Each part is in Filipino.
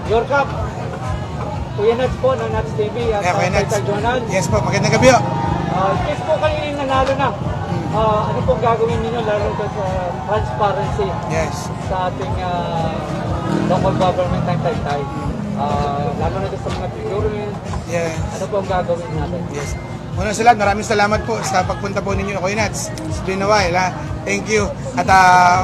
Your Cup, Kuya Nats po ng Nats TV at Kay Jonald. Yes po, magandang gabi po. Yes po kayo yung nanalo na. Ano pong gagawin ninyo lalo sa transparency sa ating local government ng Taytay? Lalo na sa mga figurines. Ano pong gagawin natin? Yes. Una sa lahat, maraming salamat po sa pagpunta po ninyo, Kuya Nats. It's been a while, ha? Thank you. At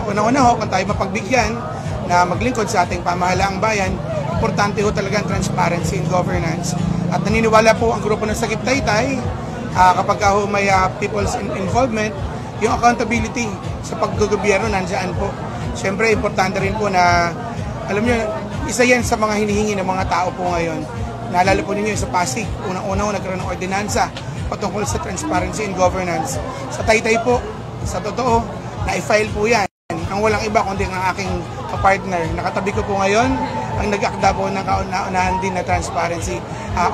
unang-una ho, kung tayo mapagbigyan na maglingkod sa ating pamahalaang bayan, importante ho talaga ang transparency in governance. At naniniwala po ang grupo ng Sagip Taytay, kapag ho may people's involvement, yung accountability sa paggogobyerno nandiyan po. Siyempre, importante rin po na, alam nyo, isa yan sa mga hinihingi ng mga tao po ngayon. Naalala po ninyo sa Pasig, unang-una nagkaroon ng ordinansa patungkol sa transparency in governance. Sa Taytay po, sa totoo, na-file po yan. Ang walang iba kundi ang aking partner. Nakatabi ko po ngayon ang nag-akda po ng kauna-unahan din na transparency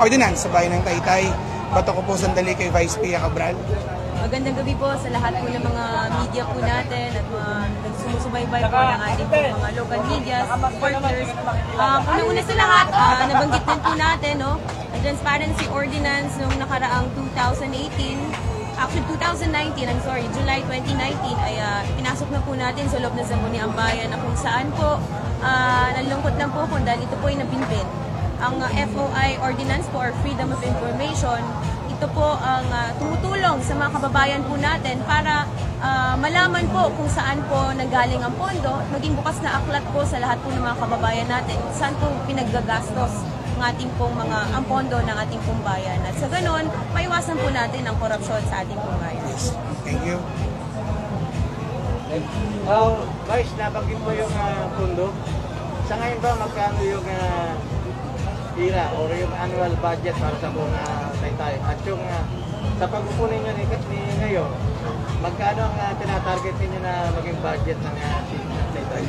ordinance sa bayan ng Taytay. Bato ko po sandali kay Vice Pia Cabral. Magandang gabi po sa lahat po ng mga media po natin at mga nagsusubaybay po ng ating mga local media, supporters. Una-una sa lahat, nabanggit din po natin, no? Ang Transparency Ordinance noong nakaraang 2019, July 2019 ay pinasok na po natin sa loob ng Sangguniang Bayan na kung saan po nalungkot lang po kung dahil ito po ay nabinbin. Ang FOI Ordinance po or Freedom of Information, ito po ang tumutulong sa mga kababayan po natin para malaman po kung saan po nanggaling ang pondo, maging bukas na aklat po sa lahat po ng mga kababayan natin, saan po pinaggagastos ang ating pong ang pondo ng ating pong bayan. At sa ganon, maiwasan po natin ang korupsyon sa ating pong bayan. Yes. Thank you. Vice, nabanggit mo yung pondo. Sa ngayon ba, magkano yung tira o yung annual budget para sa buong Taytay? At yung sa pag-upunin nyo ni ngayon, magkano ang tinatarget ninyo na maging budget ng Taytay?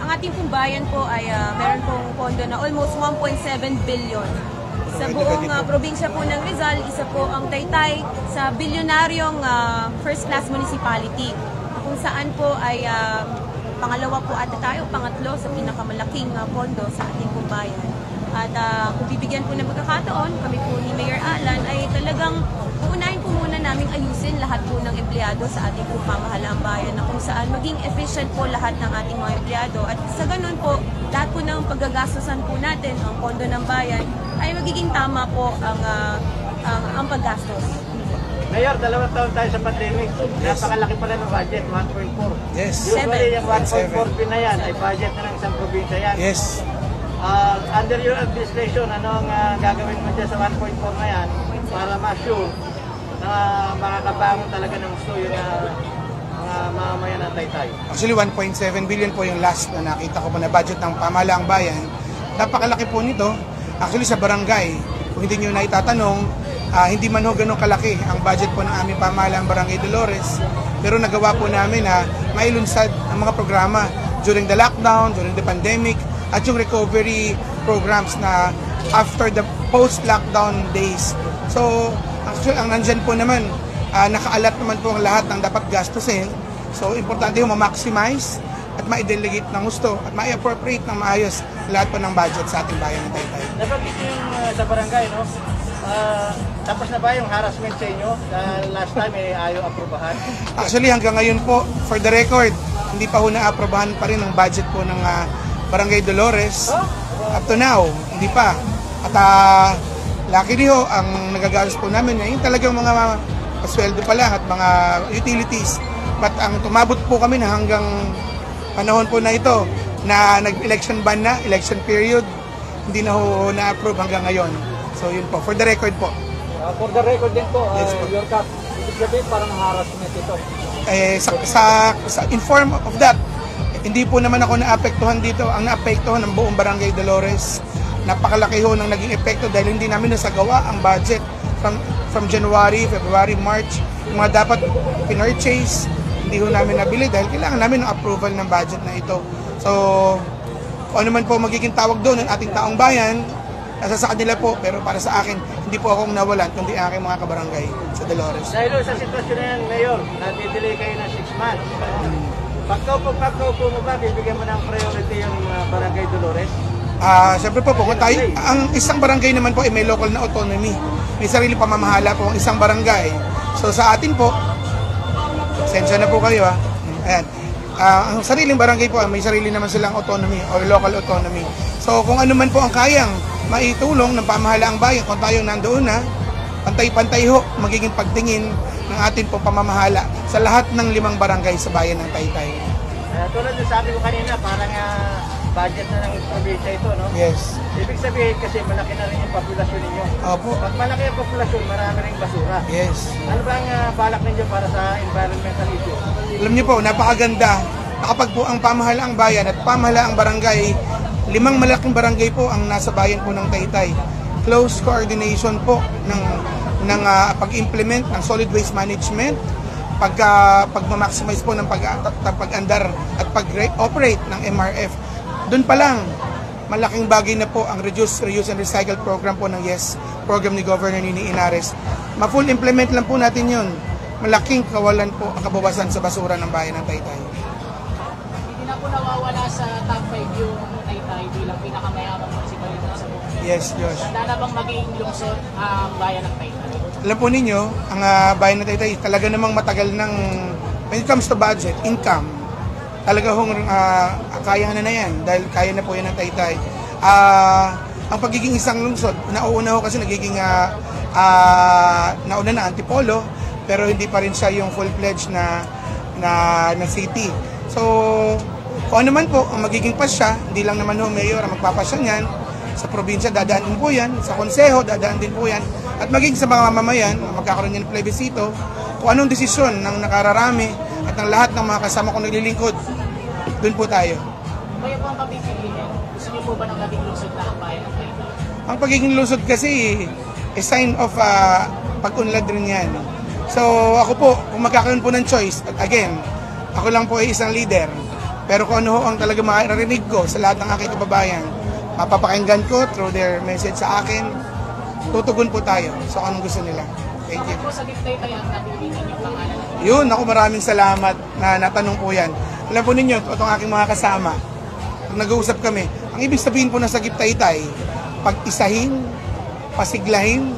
Ang ating pong bayan po ay meron pong pondo na almost 1.7 billion. Sa buong probinsya po ng Rizal, isa po ang Taytay sa bilyonaryong first class municipality. Kung saan po ay pangalawa po ata tayo, pangatlo sa pinakamalaking pondo sa ating pong bayan. At kung bibigyan po ng pagkakataon, kami po ni Mayor Alan ay talagang uunahin po muna naming ayusin lahat po ng empleyado sa ating po pamahalaang bayan na kung saan maging efficient po lahat ng ating mga empleyado. At sa ganun po, lahat po ng paggagastosan po natin, ang pondo ng bayan, ay magiging tama po ang paggastos. Mayor, 2 taon tayo sa pandemic. Napakalaki pala ng budget, 1.4. Yes. Usually, yung 1.4 na yan ay budget na ng isang probinsya yan. Yes. Under your administration, ano ang gagawin mo dyan sa 1.4 na yan para ma-sure na makakabangon talaga ng gusto yung mga mamamayan ng Taytay? Actually, 1.7 billion po yung last na nakita ko po na budget ng pamahalaang bayan. Napakalaki po nito. Actually, sa barangay, kung hindi nyo na itatanong, hindi man ho ganun kalaki ang budget po ng aming pamahalaang Barangay Dolores. Pero nagawa po namin na mailunsad ang mga programa during the lockdown, during the pandemic, at yung recovery programs na after the post-lockdown days. So, actually, ang nandyan po naman, nakaalat naman po ang lahat ng dapat gastusin. So, importante yung ma-maximize at ma-delegate ng gusto at ma-appropriate ng maayos lahat po ng budget sa ating bayan ng Taytay. Nabanggit yung sa barangay, no? Tapos na ba yung harassment sa inyo? Last time, ayaw aprobahan? Actually, hanggang ngayon po, for the record, hindi pa ho na-aprobahan pa rin ang budget po ng Barangay Dolores. Up to now, hindi pa. At luckily ho, ang nagagalos po namin ngayon talagang mga pasweldo pa lang at mga utilities. But ang tumabot po kami na hanggang panahon po na ito na nag-election ban na, election period, hindi na ho na-approve hanggang ngayon. So yun po, for the record po. For the record din po, Your Cup, ibig sabihin parang harassment ito. In form of that, hindi po naman ako naapektuhan dito. Ang naapektuhan ng buong Barangay Dolores. Napakalaki ho ng naging epekto dahil hindi namin nasagawa ang budget from January, February, March. Yung mga dapat pinurchase, hindi ho namin nabili dahil kailangan namin ng approval ng budget na ito. So, kung ano man po magiging tawag doon ng ating taong bayan, nasa sa kanila po, pero para sa akin, hindi po akong nawalan, kundi ang aking mga kabarangay sa Dolores. Dahil sa sitwasyon na yan, Mayor, natidelay kayo ng 6 months. Pagkaupo mo ba, bibigyan mo ng priority yung Barangay Dolores? Siyempre po, kung tayo, ang isang barangay naman po ay may local na autonomy. May sarili pamamahala po ang isang barangay. So sa atin po, sensya na po kayo ha. Ayan. Ang sariling barangay po, may sarili naman silang autonomy or local autonomy. So kung ano man po ang kayang maitulong ng pamahalaang bayan, kung tayo nandoon na, pantay-pantay ho, magiging pagtingin ng atin po pamamahala sa lahat ng 5 barangay sa bayan ng Taytay. Tulad ng sabi ko kanina, parang budget na ng probinsya ito, no? Yes. Ibig sabihin kasi malaki na rin yung populasyon ninyo. Opo. Pag malaki ang populasyon, marami rin basura. Yes. Ano ba ang balak ninyo para sa environmental issue? Alam niyo po, napakaganda. Kapag po ang pamahalaang bayan at pamahalaang barangay, 5 malaking barangay po ang nasa bayan po ng Taytay. Close coordination po ng pag-implement ng solid waste management, pag-maximize po ng pag-andar at pag-operate ng MRF. Doon pa lang, malaking bagay na po ang Reduce, Reuse and Recycle program po ng YES, program ni Governor Nini Inares. Ma-full implement lang po natin yun. Malaking kawalan po ang kabawasan sa basura ng bayan ng Taytay. Hindi na po nawawala sa top 5 yung Taytay bilang pinakamayamang municipality sa buong. Yes, Josh. Handa na bang maging lungsod ang bayan ng Taytay? Alam po ninyo, ang bayan ng Taytay talaga namang matagal ng, when it comes to budget, income, talaga hong kaya na yan dahil kaya na po yan ng Taytay. Ang pagiging isang lungsod, nauuna ho kasi nagiging nauna na Antipolo, pero hindi pa rin siya yung full-fledged na city. So, kung ano man po ang magiging pasya, hindi lang naman ho mayor ang magpapasya niyan, sa probinsya dadaan din po yan, sa konseho dadaan din po yan, at maging sa mga mamamayan, magkakaroon yan ng plebisito, kung anong desisyon ng nakararami at ng lahat ng mga kasama kong naglilingkod, doon po tayo. Kaya po ang pagpipiliin, gusto niyo po ba ng maging lungsod na ang bayan ng Taytay? Ang pagiging lungsod kasi, a sign of pag-unlad rin yan. So ako po, kung magkakaroon po ng choice, at again, ako lang po ay isang leader, pero kung ano ho ang talaga maririnig ko sa lahat ng aking kababayan, mapapakinggan ko through their message sa akin, tutugon po tayo sa anong gusto nila. Thank you. Bakit po sa Taytay ang napili ninyong pangalan? Yun, ako maraming salamat na natanong po yan. Alam po ninyo, itong aking mga kasama, pag nag-uusap kami, ang ibig sabihin po ng Sagip Taytay, pag-isahin, pasiglahin,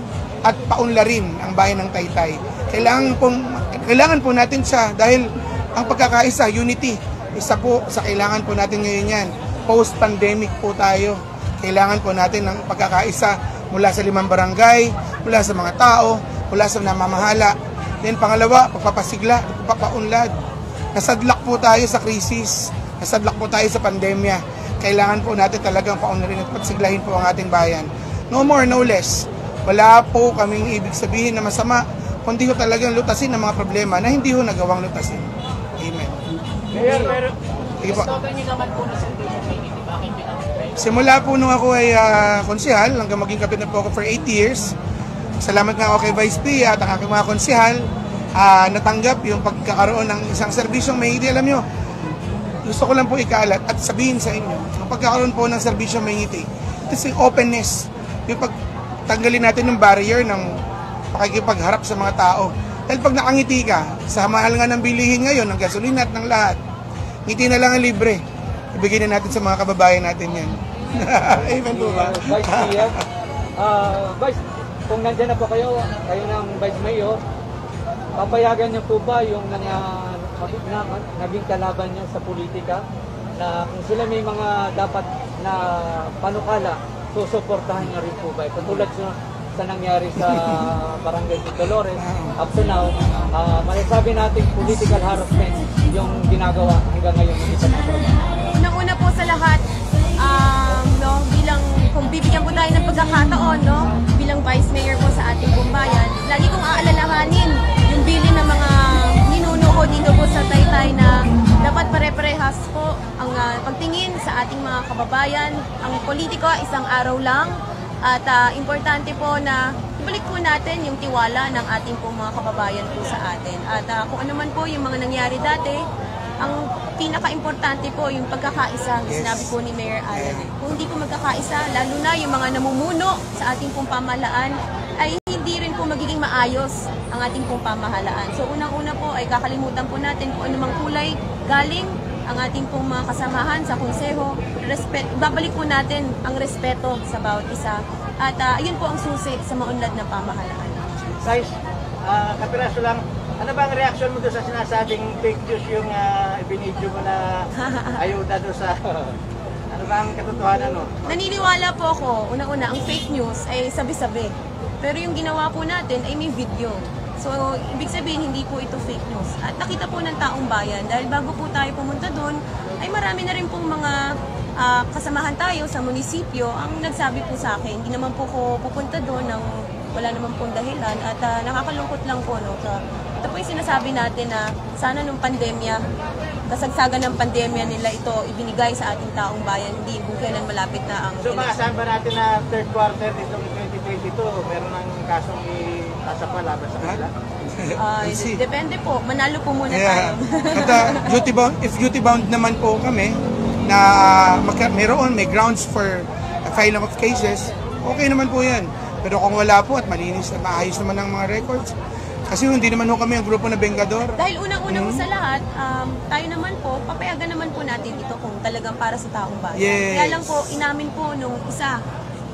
at paunlarin ang bayan ng Taytay. Kailangan po natin siya dahil ang pagkakaisa, unity, isa po sa kailangan po natin ngayon yan. Post-pandemic po tayo. Kailangan po natin ng pagkakaisa mula sa 5 barangay, mula sa mga tao, mula sa namamahala. Then pangalawa, pagpapasigla, pagpapaunlad. Nasadlak po tayo sa krisis, nasadlak po tayo sa pandemya. Kailangan po natin talagang paunlarin at pagsiglahin po ang ating bayan. No more, no less. Wala po kaming ibig sabihin na masama, kundi ho talagang lutasin ang mga problema na hindi ho nagawang lutasin. Amen. Mayor, pero Sige po. Gusto niyo naman po na service community, bakit pinag-invite? Simula po nung ako ay konsehal, hanggang maging kapit na po ako for 8 years. Salamat nga ako kay Vice P at ang aking mga konsehal, natanggap yung pagkakaroon ng isang serbisyong may ngiti. Alam nyo, gusto ko lang po ikalat at sabihin sa inyo, ang pagkakaroon po ng serbisyong may ngiti, ito yung openness, yung pagtanggalin natin ng barrier ng pakikipagharap sa mga tao. Dahil pag nakangiti ka, sa mahal nga ng bilihin ngayon, ng gasolina at ng lahat, ngiti na lang ang libre. Ibigay na natin sa mga kababayan natin yan. Amen po ba? Vice Mayor, Vice, kung nandyan na po kayo ng Vice Mayor, papayagan niyo po ba yung naging kalaban niya sa politika na kung sila may mga dapat na panukala, susuportahan niya rin po ba? Katulad sa nangyari sa Barangay Dolores, up to now, masasabi natin political harassment yung ginagawa hanggang ngayon ng isang mga. Unang-una po sa lahat, bilang kung bibigyan po tayo ng pagkakataon, bilang Vice Mayor po sa ating bayan, lagi kong aalalahanin yung bilin ng mga ninuno ko dito po sa Taytay na dapat pare-parehas po ang pagtingin sa ating mga kababayan. Ang politika, isang araw lang. At importante po na ibalik po natin yung tiwala ng ating po mga kababayan po sa atin. At kung ano man po yung mga nangyari dati, ang pinaka-importante po yung pagkakaisa, sinabi po ni Mayor Alan. Kung hindi po magkakaisa, lalo na yung mga namumuno sa ating pong pamahalaan, ay hindi rin po magiging maayos ang ating pong pamahalaan. So unang-una po ay kakalimutan po natin kung anumang kulay galing ang ating pong mga kasamahan sa konseho, babalik po natin ang respeto sa bawat isa. At yun po ang susi sa maunlad na pamahalaan. Guys, kapiraso lang, ano ba ang reaction mo doon sa sinasabing fake news yung ibinidyo mo na ayuda doon sa... Ano ba ang katotohanan no? Naniniwala po ako, una-una, ang fake news ay sabi-sabi. Pero yung ginawa po natin ay may video. So, ibig sabihin, hindi po ito fake news. At nakita po ng taong bayan, dahil bago po tayo pumunta doon, ay marami na rin pong mga kasamahan tayo sa munisipyo ang nagsabi po sa akin. Hindi naman po ko pupunta doon ng wala naman pong dahilan. At nakakalungkot lang po, no? Ito po yung sinasabi natin na sana nung pandemya, kasagsagan ng pandemya nila ito ibinigay sa ating taong bayan, hindi kung kailan malapit na ang So maasahan ba natin na third quarter nitong 2022, meron ng kasong iasa pa laban sa kanila? See. Depende po, manalo po muna Yeah. tayo. At if duty bound naman po kami na may grounds for filing of cases, okay naman po yan. Pero kung wala po at malinis at maayos naman ang mga records, kasi hindi naman po kami ang grupo na Bengador. Dahil unang-una po sa lahat, tayo naman po, papayagan naman po natin ito kung talagang para sa taong bayan. Yes. Kaya lang po, inamin po nung isa,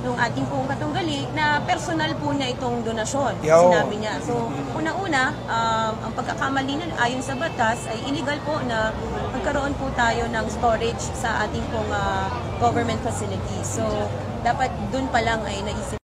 nung ating pong katunggali, na personal po niya itong donasyon. Yo. Sinabi niya. So, unang-una, ang pagkakamali na ayon sa batas ay illegal po na magkaroon po tayo ng storage sa ating pong government facility. So, dapat dun pa lang ay naisip